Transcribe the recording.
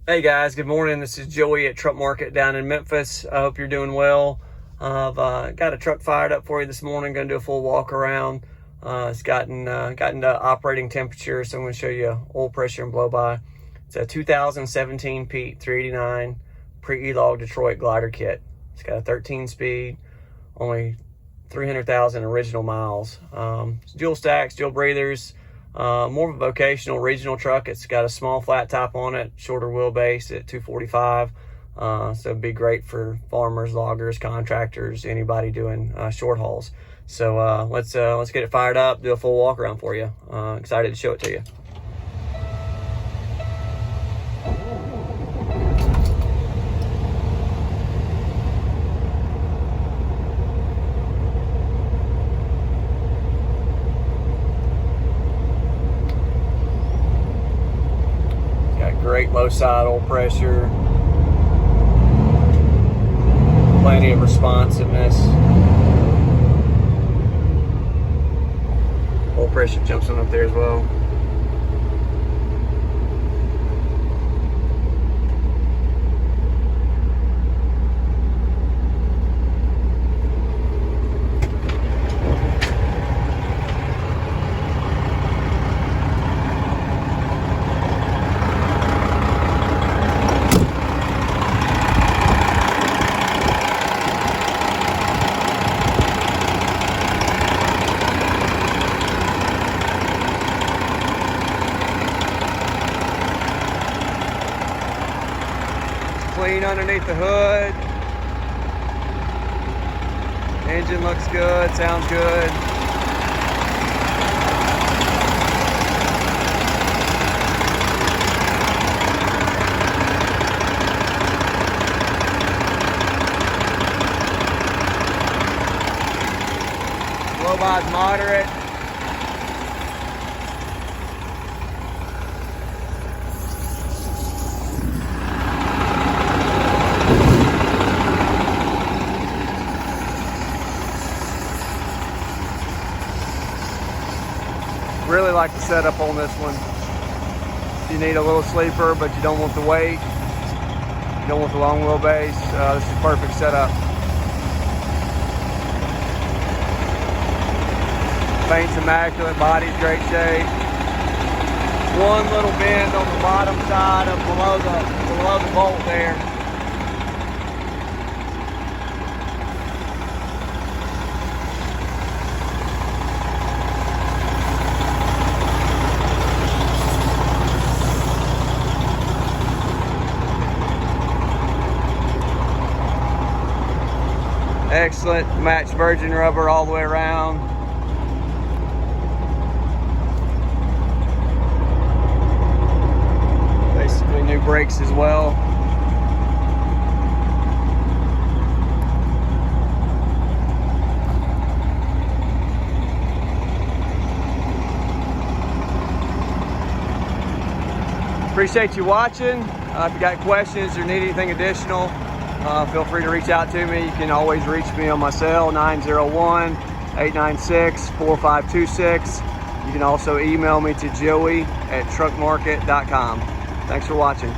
Hey guys, good morning. This is Joey at Truck Market down in Memphis. I hope you're doing well. I've got a truck fired up for you this morning. Going to do a full walk around. It's gotten to operating temperature, so I'm going to show you oil pressure and blow by. It's a 2017 Pete 389 pre-e-log Detroit glider kit. It's got a 13 speed, only 300,000 original miles. It's dual stacks, dual breathers. More of a vocational regional truck. It's got a small flat top on it, shorter wheelbase at 245. So it'd be great for farmers, loggers, contractors, anybody doing short hauls. So let's get it fired up, do a full walk around for you. Excited to show it to you. Great low side oil pressure, plenty of responsiveness. Oil pressure jumps on up there as well. Clean underneath the hood. Engine looks good, sounds good. Blow by's moderate. Really like the setup on this one. You need a little sleeper, but you don't want the weight. You don't want the long wheelbase. This is perfect setup. Paint's immaculate, body's great shape. One little bend on the bottom side of below the bolt there. Excellent, matched virgin rubber all the way around. Basically new brakes as well. Appreciate you watching. If you got questions or need anything additional, feel free to reach out to me. You can always reach me on my cell, 901-896-4526. You can also email me to joey@truckmarket.com. Thanks for watching.